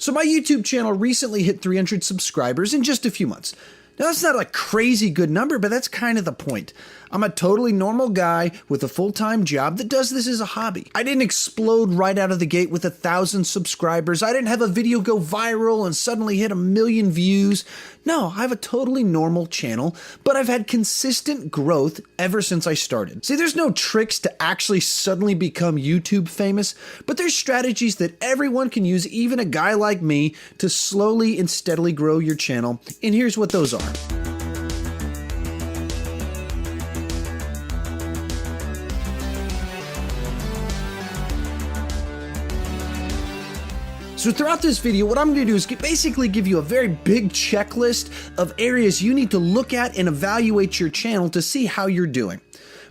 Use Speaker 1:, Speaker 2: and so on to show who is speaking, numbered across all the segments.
Speaker 1: So my YouTube channel recently hit 300 subscribers in just a few months. Now that's not a crazy good number, but that's kind of the point. I'm a totally normal guy with a full-time job that does this as a hobby. I didn't explode right out of the gate with 1,000 subscribers. I didn't have a video go viral and suddenly hit 1 million views. No, I have a totally normal channel, but I've had consistent growth ever since I started. See, there's no tricks to actually suddenly become YouTube famous, but there's strategies that everyone can use, even a guy like me, to slowly and steadily grow your channel. And here's what those are. So throughout this video, what I'm going to do is basically give you a very big checklist of areas you need to look at and evaluate your channel to see how you're doing.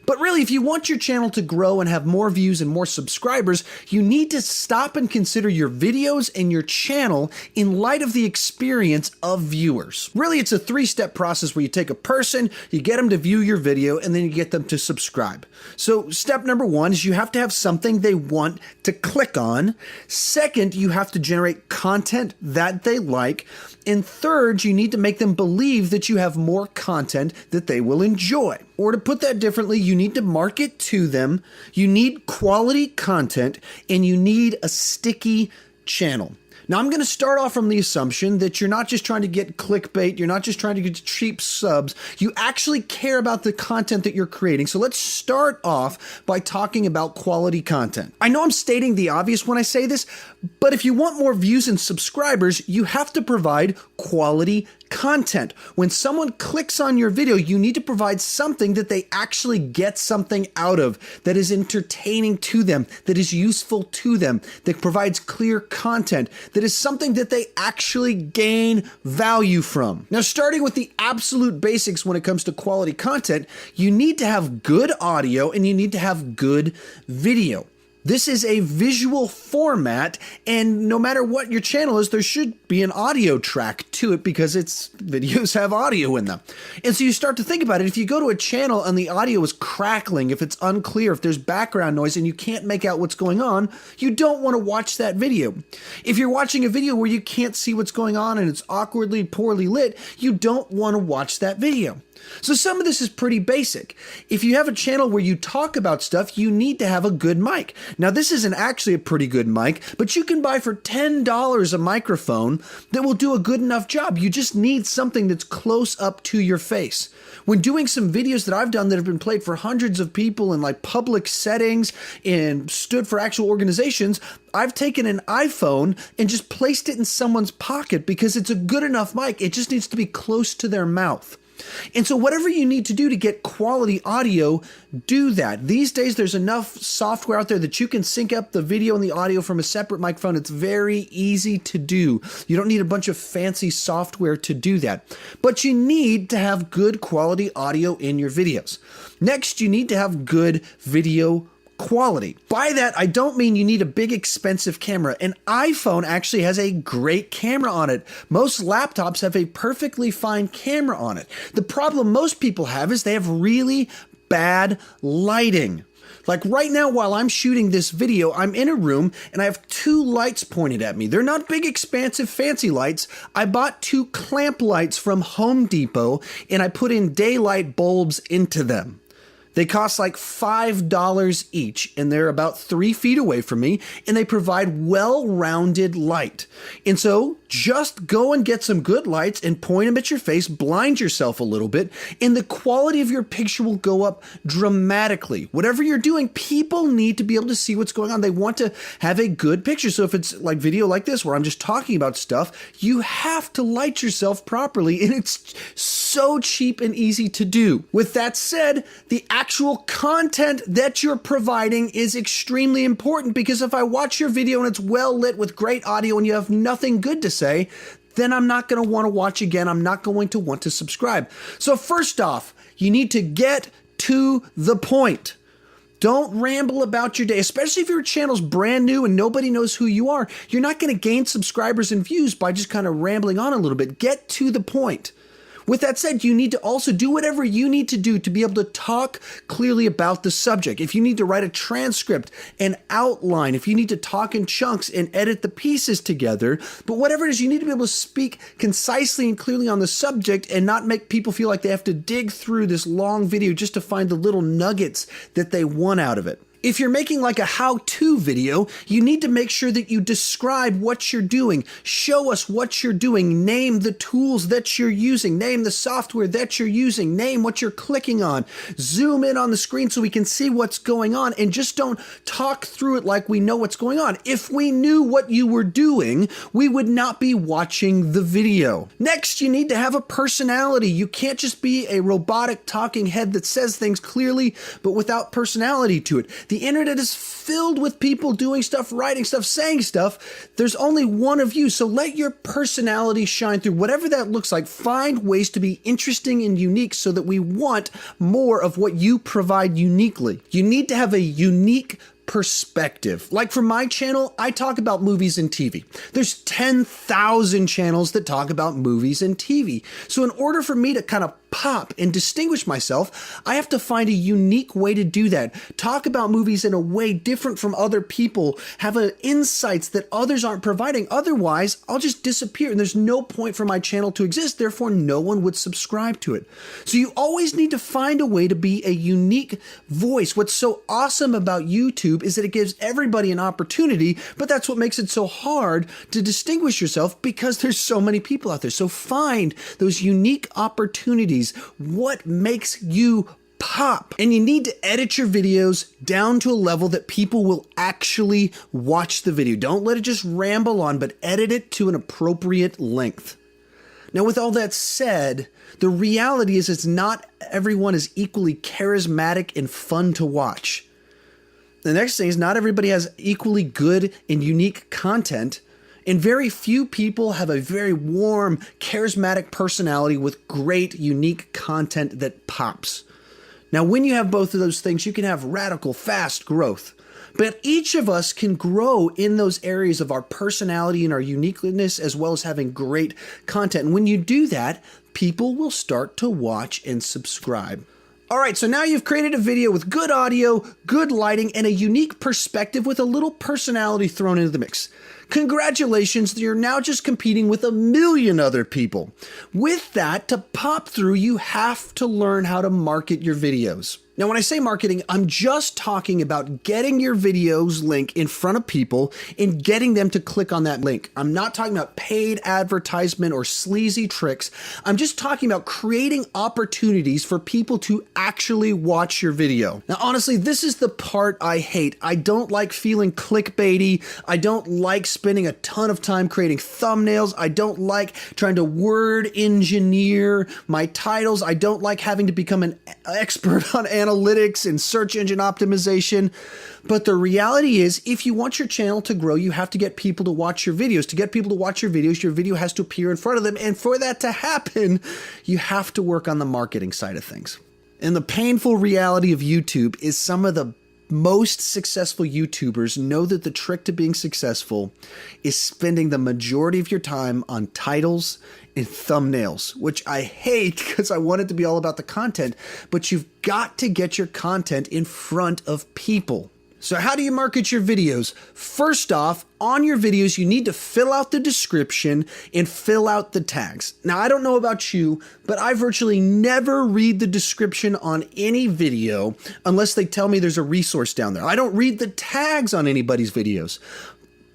Speaker 1: But really, if you want your channel to grow and have more views and more subscribers, you need to stop and consider your videos and your channel in light of the experience of viewers. Really, it's a 3-step process where you take a person, you get them to view your video, and then you get them to subscribe. So step number 1 is you have to have something they want to click on. Second, you have to generate content that they like. And third, you need to make them believe that you have more content that they will enjoy. Or to put that differently, you need to market to them, you need quality content, and you need a sticky channel. Now, I'm going to start off from the assumption that you're not just trying to get clickbait, you're not just trying to get cheap subs, you actually care about the content that you're creating. So let's start off by talking about quality content. I know I'm stating the obvious when I say this, but if you want more views and subscribers, you have to provide quality content. When someone clicks on your video, you need to provide something that they actually get something out of, that is entertaining to them, that is useful to them, that provides clear content, that is something that they actually gain value from. Now, starting with the absolute basics when it comes to quality content, you need to have good audio and you need to have good video. This is a visual format, and no matter what your channel is, there should be an audio track to it because its videos have audio in them. And so you start to think about it. If you go to a channel and the audio is crackling, if it's unclear, if there's background noise and you can't make out what's going on, you don't want to watch that video. If you're watching a video where you can't see what's going on and it's awkwardly, poorly lit, you don't want to watch that video. So some of this is pretty basic. If you have a channel where you talk about stuff, you need to have a good mic. Now, this isn't actually a pretty good mic, but you can buy for $10 a microphone that will do a good enough job. You just need something that's close up to your face. When doing some videos that I've done that have been played for hundreds of people in like public settings and stood for actual organizations, I've taken an iPhone and just placed it in someone's pocket because it's a good enough mic. It just needs to be close to their mouth. And so whatever you need to do to get quality audio, do that. These days, there's enough software out there that you can sync up the video and the audio from a separate microphone. It's very easy to do. You don't need a bunch of fancy software to do that. But you need to have good quality audio in your videos. Next, you need to have good video quality. By that, I don't mean you need a big expensive camera. An iPhone actually has a great camera on it. Most laptops have a perfectly fine camera on it. The problem most people have is they have really bad lighting. Like right now, while I'm shooting this video, I'm in a room and I have 2 lights pointed at me. They're not big, expansive, fancy lights. I bought 2 clamp lights from Home Depot and I put in daylight bulbs into them. They cost like $5 each, and they're about 3 feet away from me, and they provide well-rounded light. And so just go and get some good lights and point them at your face, blind yourself a little bit, and the quality of your picture will go up dramatically. Whatever you're doing, people need to be able to see what's going on. They want to have a good picture. So if it's like video like this, where I'm just talking about stuff, you have to light yourself properly, and it's so cheap and easy to do. With that said, the actual content that you're providing is extremely important, because if I watch your video and it's well lit with great audio and you have nothing good to say, then I'm not going to want to watch again. I'm not going to want to subscribe. So first off, you need to get to the point. Don't ramble about your day, especially if your channel's brand new and nobody knows who you are. You're not going to gain subscribers and views by just kind of rambling on a little bit. Get to the point. With that said, you need to also do whatever you need to do to be able to talk clearly about the subject. If you need to write a transcript, an outline, if you need to talk in chunks and edit the pieces together, but whatever it is, you need to be able to speak concisely and clearly on the subject and not make people feel like they have to dig through this long video just to find the little nuggets that they want out of it. If you're making like a how-to video, you need to make sure that you describe what you're doing. Show us what you're doing. Name the tools that you're using. Name the software that you're using. Name what you're clicking on. Zoom in on the screen so we can see what's going on, and just don't talk through it like we know what's going on. If we knew what you were doing, we would not be watching the video. Next, you need to have a personality. You can't just be a robotic talking head that says things clearly but without personality to it. The internet is filled with people doing stuff, writing stuff, saying stuff. There's only one of you, so let your personality shine through. Whatever that looks like, find ways to be interesting and unique so that we want more of what you provide uniquely. You need to have a unique perspective. Like for my channel, I talk about movies and TV. There's 10,000 channels that talk about movies and TV. So in order for me to kind of pop and distinguish myself, I have to find a unique way to do that. Talk about movies in a way different from other people, have insights that others aren't providing. Otherwise, I'll just disappear and there's no point for my channel to exist. Therefore, no one would subscribe to it. So you always need to find a way to be a unique voice. What's so awesome about YouTube is that it gives everybody an opportunity, but that's what makes it so hard to distinguish yourself because there's so many people out there. So find those unique opportunities. What makes you pop? And you need to edit your videos down to a level that people will actually watch the video. Don't let it just ramble on, but edit it to an appropriate length. Now, with all that said, the reality is it's not everyone is equally charismatic and fun to watch. The next thing is not everybody has equally good and unique content. And very few people have a very warm, charismatic personality with great, unique content that pops. Now, when you have both of those things, you can have radical, fast growth. But each of us can grow in those areas of our personality and our uniqueness, as well as having great content. And when you do that, people will start to watch and subscribe. All right, so now you've created a video with good audio, good lighting, and a unique perspective with a little personality thrown into the mix. Congratulations, you're now just competing with 1 million other people. With that, to pop through, you have to learn how to market your videos. Now, when I say marketing, I'm just talking about getting your video's link in front of people and getting them to click on that link. I'm not talking about paid advertisement or sleazy tricks. I'm just talking about creating opportunities for people to actually watch your video. Now, honestly, this is the part I hate. I don't like feeling clickbaity. I don't like spending a ton of time creating thumbnails. I don't like trying to word engineer my titles. I don't like having to become an expert on analytics and search engine optimization. But the reality is, if you want your channel to grow, you have to get people to watch your videos. To get people to watch your video has to appear in front of them. And for that to happen, you have to work on the marketing side of things. And the painful reality of YouTube is some of the most successful YouTubers know that the trick to being successful is spending the majority of your time on titles and thumbnails, which I hate because I want it to be all about the content, but you've got to get your content in front of people. So how do you market your videos? First off, on your videos, you need to fill out the description and fill out the tags. Now, I don't know about you, but I virtually never read the description on any video unless they tell me there's a resource down there. I don't read the tags on anybody's videos.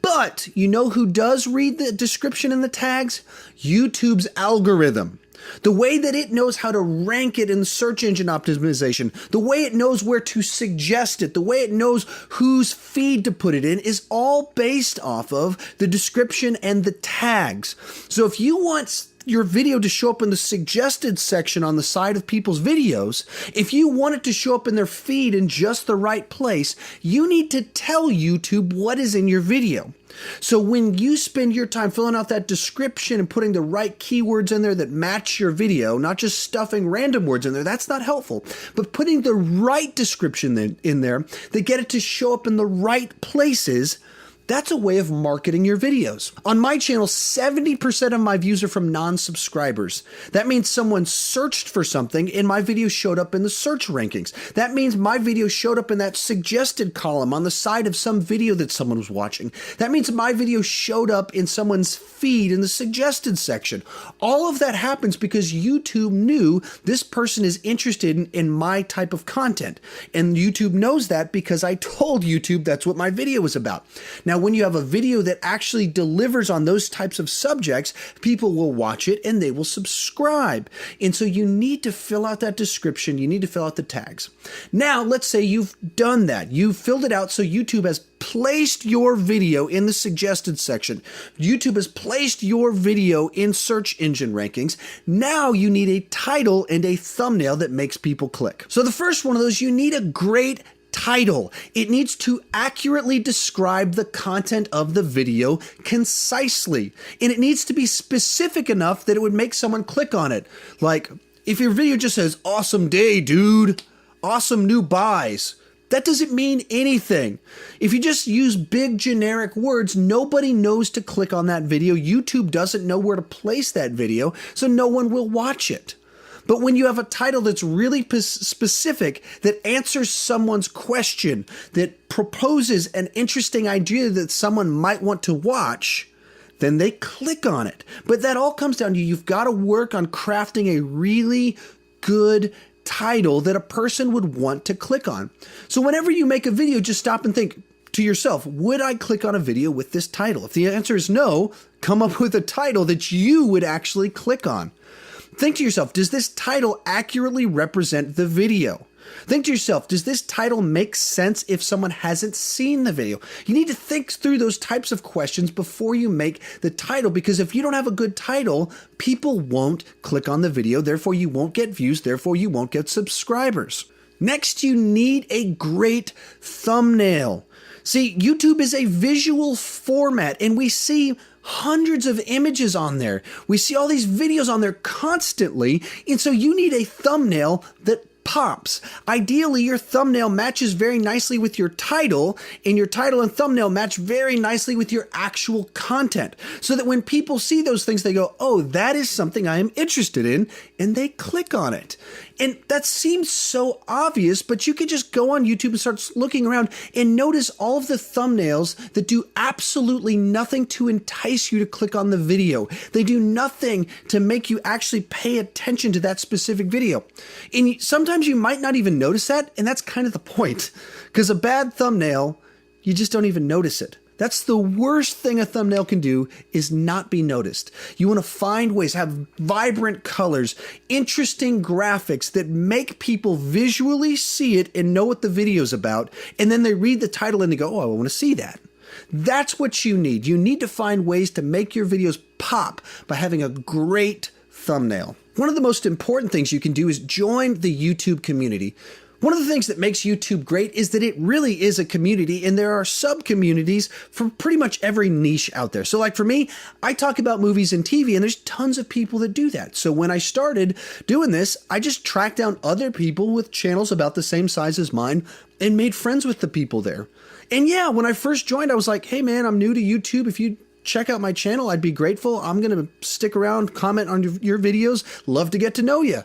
Speaker 1: But you know who does read the description and the tags? YouTube's algorithm. The way that it knows how to rank it in search engine optimization, the way it knows where to suggest it, the way it knows whose feed to put it in is all based off of the description and the tags. So if you want your video to show up in the suggested section on the side of people's videos, if you want it to show up in their feed in just the right place, you need to tell YouTube what is in your video. So when you spend your time filling out that description and putting the right keywords in there that match your video, not just stuffing random words in there, that's not helpful, but putting the right description in there that get it to show up in the right places, That's a way of marketing your videos. On my channel, 70% of my views are from non-subscribers. That means someone searched for something and my video showed up in the search rankings. That means my video showed up in that suggested column on the side of some video that someone was watching. That means my video showed up in someone's feed in the suggested section. All of that happens because YouTube knew this person is interested in my type of content. And YouTube knows that because I told YouTube that's what my video was about. Now, when you have a video that actually delivers on those types of subjects, people will watch it and they will subscribe. And so you need to fill out that description. You need to fill out the tags. Now, let's say you've done that. You've filled it out so YouTube has placed your video in the suggested section. YouTube has placed your video in search engine rankings. Now you need a title and a thumbnail that makes people click. So the first one of those, you need a great title. It needs to accurately describe the content of the video concisely. And it needs to be specific enough that it would make someone click on it. Like, if your video just says, "Awesome day, dude," "Awesome new buys," that doesn't mean anything. If you just use big generic words, nobody knows to click on that video. YouTube doesn't know where to place that video, so no one will watch it. But when you have a title that's really specific, that answers someone's question, that proposes an interesting idea that someone might want to watch, then they click on it. But that all comes down to you've got to work on crafting a really good title that a person would want to click on. So whenever you make a video, just stop and think to yourself, would I click on a video with this title? If the answer is no, come up with a title that you would actually click on. Think to yourself, does this title accurately represent the video? Think to yourself, does this title make sense if someone hasn't seen the video? You need to think through those types of questions before you make the title, because if you don't have a good title, people won't click on the video, therefore you won't get views, therefore you won't get subscribers. Next, you need a great thumbnail. See, YouTube is a visual format, and we see hundreds of images on there. We see all these videos on there constantly, and so you need a thumbnail that pops. Ideally, your thumbnail matches very nicely with your title, and your title and thumbnail match very nicely with your actual content, so that when people see those things, they go, "Oh, that is something I am interested in," and they click on it. And that seems so obvious, but you could just go on YouTube and start looking around and notice all of the thumbnails that do absolutely nothing to entice you to click on the video. They do nothing to make you actually pay attention to that specific video. And sometimes you might not even notice that, and that's kind of the point. Because a bad thumbnail, you just don't even notice it. That's the worst thing a thumbnail can do, is not be noticed. You want to find ways, have vibrant colors, interesting graphics that make people visually see it and know what the video's about. And then they read the title and they go, "Oh, I want to see that." That's what you need. You need to find ways to make your videos pop by having a great thumbnail. One of the most important things you can do is join the YouTube community. One of the things that makes YouTube great is that it really is a community, and there are sub-communities for pretty much every niche out there. So like for me, I talk about movies and TV, and there's tons of people that do that. So when I started doing this, I just tracked down other people with channels about the same size as mine and made friends with the people there. And yeah, when I first joined, I was like, "Hey man, I'm new to YouTube. If you check out my channel, I'd be grateful. I'm going to stick around, comment on your videos, love to get to know you."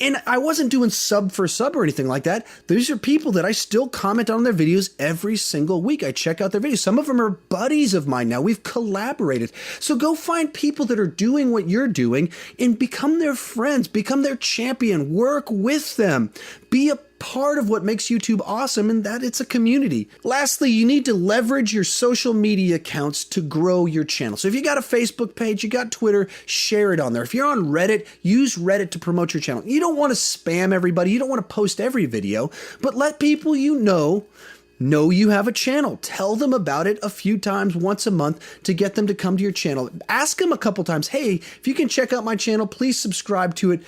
Speaker 1: And I wasn't doing sub for sub or anything like that. These are people that I still comment on their videos every single week. I check out their videos. Some of them are buddies of mine now. We've collaborated. So go find people that are doing what you're doing and become their friends, become their champion, work with them, be a part of what makes YouTube awesome, and that it's a community. Lastly, you need to leverage your social media accounts to grow your channel. So if you got a Facebook page, you got Twitter, share it on there. If you're on Reddit, use Reddit to promote your channel. You don't want to spam everybody. You don't want to post every video, but let people you know you have a channel. Tell them about it a few times, once a month, to get them to come to your channel. Ask them a couple times, "Hey, if you can check out my channel, please subscribe to it."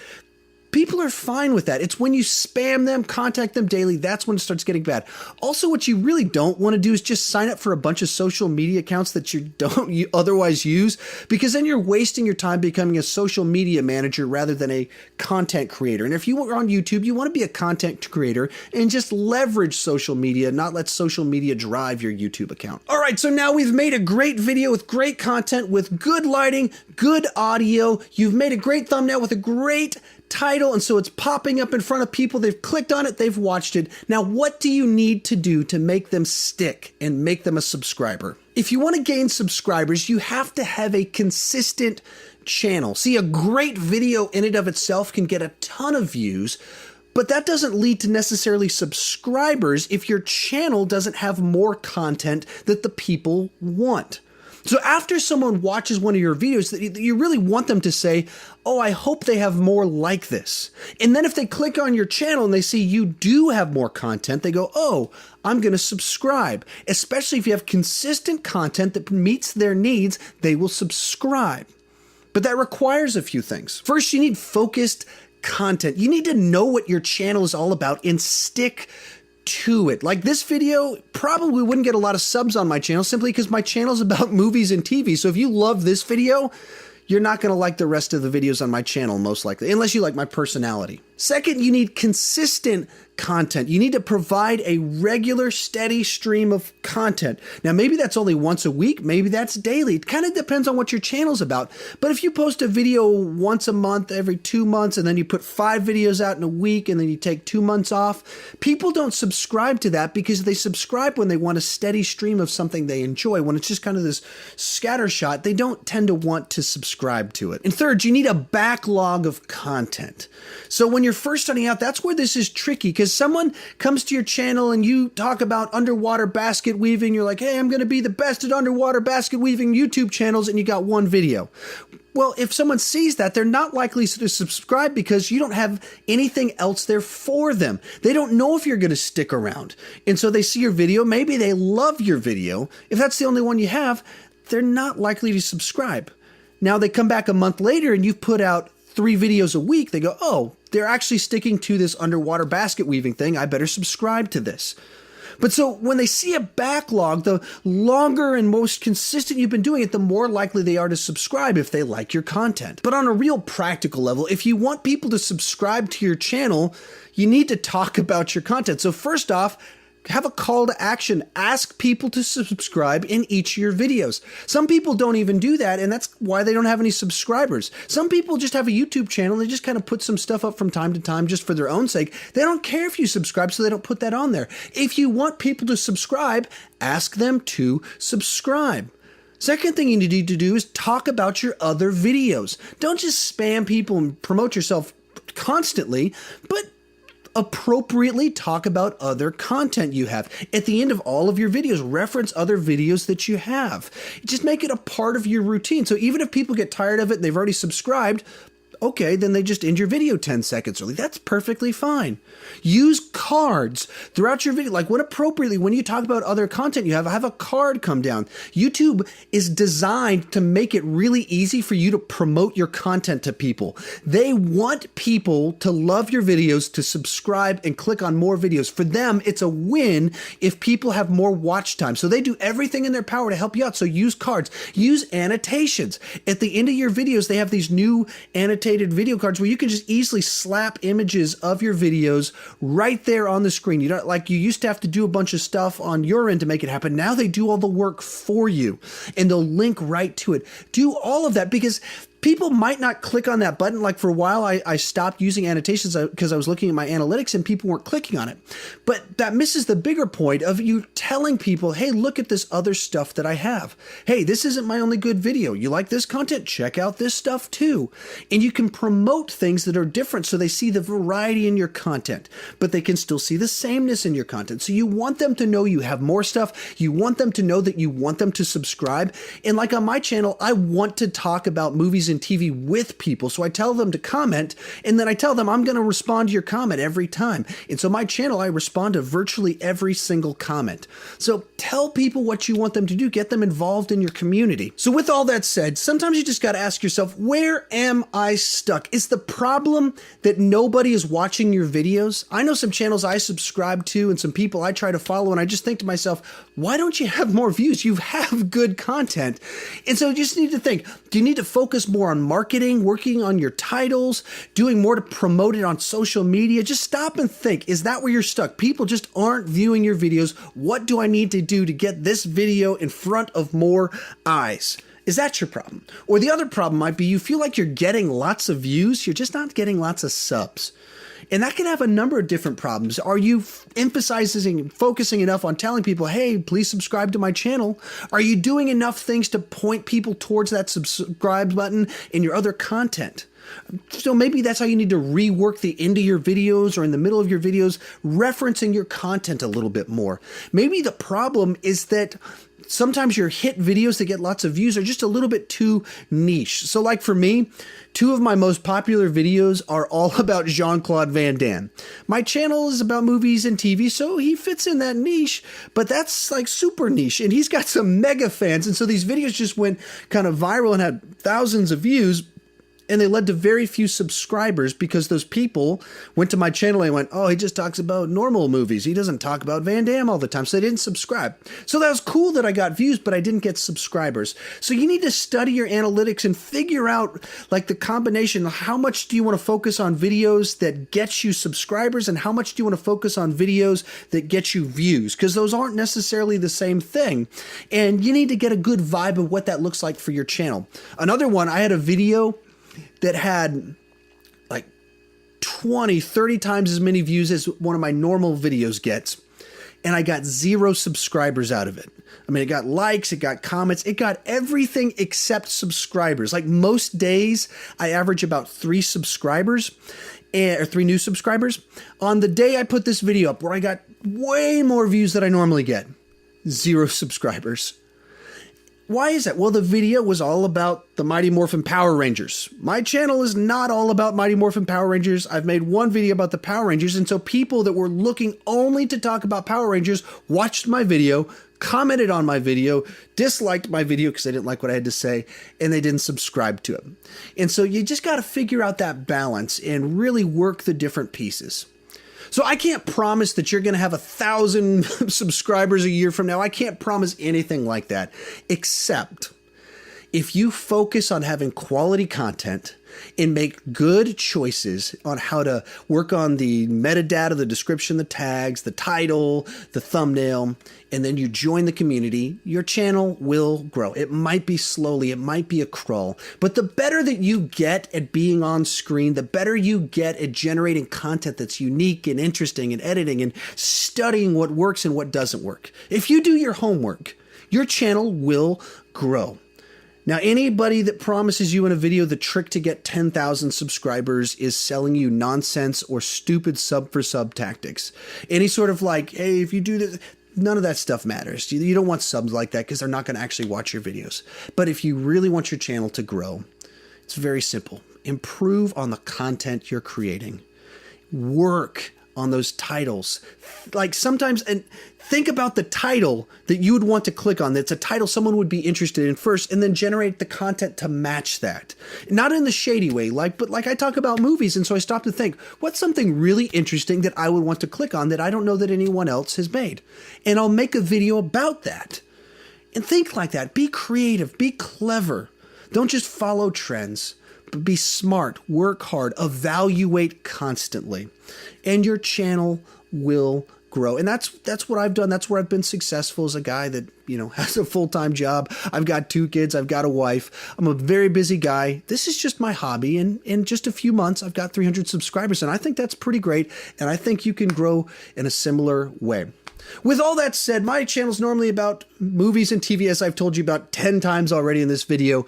Speaker 1: People are fine with that. It's when you spam them, contact them daily, that's when it starts getting bad. Also, what you really don't want to do is just sign up for a bunch of social media accounts that you don't otherwise use, because then you're wasting your time becoming a social media manager rather than a content creator. And if you are on YouTube, you want to be a content creator and just leverage social media, not let social media drive your YouTube account. All right, so now we've made a great video with great content, with good lighting, good audio. You've made a great thumbnail with a great title, and so it's popping up in front of people. They've clicked on it, they've watched it. Now, what do you need to do to make them stick and make them a subscriber? If you want to gain subscribers, you have to have a consistent channel. See, a great video in and of itself can get a ton of views, but that doesn't lead to necessarily subscribers if your channel doesn't have more content that the people want. So after someone watches one of your videos, you really want them to say, oh, I hope they have more like this. And then if they click on your channel and they see you do have more content, they go, oh, I'm going to subscribe. Especially if you have consistent content that meets their needs, they will subscribe. But that requires a few things. First, you need focused content. You need to know what your channel is all about and stick to it. Like this video probably wouldn't get a lot of subs on my channel simply because my channel is about movies and TV. So if you love this video, you're not going to like the rest of the videos on my channel, most likely, unless you like my personality. Second, you need consistent content. You need to provide a regular, steady stream of content. Now, maybe that's only once a week. Maybe that's daily. It kind of depends on what your channel's about. But if you post a video once a month, every 2 months, and then you put 5 videos out in a week, and then you take 2 months off, people don't subscribe to that because they subscribe when they want a steady stream of something they enjoy. When it's just kind of this scattershot, they don't tend to want to subscribe to it. And third, you need a backlog of content. So when you're first starting out, that's where this is tricky, because someone comes to your channel and you talk about underwater basket weaving. You're like, hey, I'm going to be the best at underwater basket weaving YouTube channels, and you got one video. Well, if someone sees that, they're not likely to subscribe because you don't have anything else there for them. They don't know if you're going to stick around. And so they see your video. Maybe they love your video. If that's the only one you have, they're not likely to subscribe. Now they come back a month later and you've put out 3 videos a week. They go, oh, they're actually sticking to this underwater basket weaving thing. I better subscribe to this. But so when they see a backlog, the longer and most consistent you've been doing it, the more likely they are to subscribe if they like your content. But on a real practical level, if you want people to subscribe to your channel, you need to talk about your content. So first off, have a call to action. Ask people to subscribe in each of your videos. Some people don't even do that, and that's why they don't have any subscribers. Some people just have a YouTube channel and they just kind of put some stuff up from time to time just for their own sake. They don't care if you subscribe, so they don't put that on there. If you want people to subscribe, ask them to subscribe. Second thing you need to do is talk about your other videos. Don't just spam people and promote yourself constantly, but appropriately talk about other content you have. At the end of all of your videos, reference other videos that you have. Just make it a part of your routine. So even if people get tired of it and they've already subscribed, okay, then they just end your video 10 seconds early. That's perfectly fine. Use cards throughout your video. Like when appropriately, when you talk about other content you have a card come down. YouTube is designed to make it really easy for you to promote your content to people. They want people to love your videos, to subscribe and click on more videos. For them, it's a win if people have more watch time. So they do everything in their power to help you out. So use cards, use annotations. At the end of your videos, they have these new annotated video cards where you can just easily slap images of your videos right there on the screen. You don't, like you used to have to do a bunch of stuff on your end to make it happen. Now they do all the work for you and they'll link right to it. Do all of that because people might not click on that button. Like for a while, I stopped using annotations because I was looking at my analytics and people weren't clicking on it. But that misses the bigger point of you telling people, hey, look at this other stuff that I have. Hey, this isn't my only good video. You like this content? Check out this stuff too. And you can promote things that are different so they see the variety in your content, but they can still see the sameness in your content. So you want them to know you have more stuff. You want them to know that you want them to subscribe. And like on my channel, I want to talk about movies and and TV with people. So I tell them to comment, and then I tell them I'm going to respond to your comment every time. And so my channel, I respond to virtually every single comment. So tell people what you want them to do. Get them involved in your community. So with all that said, sometimes you just got to ask yourself, where am I stuck? Is the problem that nobody is watching your videos? I know some channels I subscribe to and some people I try to follow, and I just think to myself, why don't you have more views? You have good content. And so you just need to think, do you need to focus more on marketing, working on your titles, doing more to promote it on social media? Just stop and think, is that where you're stuck? People just aren't viewing your videos. What do I need to do to get this video in front of more eyes? Is that your problem? Or the other problem might be you feel like you're getting lots of views, you're just not getting lots of subs. And that can have a number of different problems. Are you focusing enough on telling people, hey, please subscribe to my channel? Are you doing enough things to point people towards that subscribe button in your other content? So maybe that's how you need to rework the end of your videos or in the middle of your videos, referencing your content a little bit more. Maybe the problem is that sometimes your hit videos that get lots of views are just a little bit too niche. So like for me, 2 of my most popular videos are all about Jean-Claude Van Damme. My channel is about movies and TV, so he fits in that niche, but that's like super niche, and he's got some mega fans, and so these videos just went kind of viral and had thousands of views. And they led to very few subscribers because those people went to my channel and went, oh, he just talks about normal movies. He doesn't talk about Van Damme all the time. So they didn't subscribe. So that was cool that I got views, but I didn't get subscribers. So you need to study your analytics and figure out like the combination. How much do you want to focus on videos that get you subscribers, and how much do you want to focus on videos that get you views? Because those aren't necessarily the same thing. And you need to get a good vibe of what that looks like for your channel. Another one, I had a video that had like 20, 30 times as many views as one of my normal videos gets. And I got 0 subscribers out of it. I mean, it got likes, it got comments, it got everything except subscribers. Like most days, I average about 3 subscribers, or 3 new subscribers. On the day I put this video up, where I got way more views than I normally get, 0 subscribers. Why is that? Well, the video was all about the Mighty Morphin Power Rangers. My channel is not all about Mighty Morphin Power Rangers. I've made one video about the Power Rangers, and so people that were looking only to talk about Power Rangers watched my video, commented on my video, disliked my video because they didn't like what I had to say, and they didn't subscribe to it. And so you just got to figure out that balance and really work the different pieces. So I can't promise that you're going to have 1,000 subscribers a year from now. I can't promise anything like that, except if you focus on having quality content and make good choices on how to work on the metadata, the description, the tags, the title, the thumbnail, and then you join the community, your channel will grow. It might be slowly, it might be a crawl, but the better that you get at being on screen, the better you get at generating content that's unique and interesting and editing and studying what works and what doesn't work. If you do your homework, your channel will grow. Now, anybody that promises you in a video the trick to get 10,000 subscribers is selling you nonsense or stupid sub for sub tactics. Any sort of like, hey, if you do this, none of that stuff matters. You don't want subs like that because they're not going to actually watch your videos. But if you really want your channel to grow, it's very simple. Improve on the content you're creating. Work on those titles. Like sometimes, and think about the title that you would want to click on. That's a title someone would be interested in first, and then generate the content to match that. Not in the shady way, but like I talk about movies, and so I stop to think, what's something really interesting that I would want to click on that I don't know that anyone else has made? And I'll make a video about that. And think like that. Be creative, be clever. Don't just follow trends. But be smart, work hard, evaluate constantly, and your channel will grow. And that's what I've done. That's where I've been successful as a guy that, has a full-time job. I've got 2 kids. I've got a wife. I'm a very busy guy. This is just my hobby. And in just a few months, I've got 300 subscribers. And I think that's pretty great. And I think you can grow in a similar way. With all that said, my channel is normally about movies and TV, as I've told you about 10 times already in this video.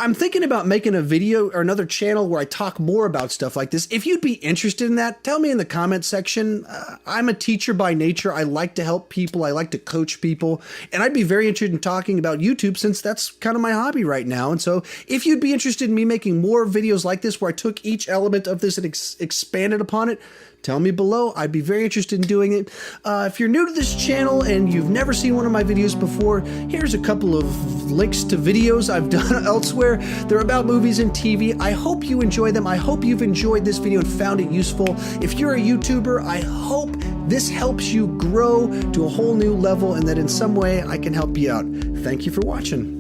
Speaker 1: I'm thinking about making a video or another channel where I talk more about stuff like this. If you'd be interested in that, tell me in the comment section. I'm a teacher by nature. I like to help people. I like to coach people. And I'd be very interested in talking about YouTube since that's kind of my hobby right now. And so if you'd be interested in me making more videos like this where I took each element of this and expanded upon it, tell me below. I'd be very interested in doing it. If you're new to this channel and you've never seen one of my videos before, here's a couple of links to videos I've done elsewhere. They're about movies and TV. I hope you enjoy them. I hope you've enjoyed this video and found it useful. If you're a YouTuber, I hope this helps you grow to a whole new level and that in some way I can help you out. Thank you for watching.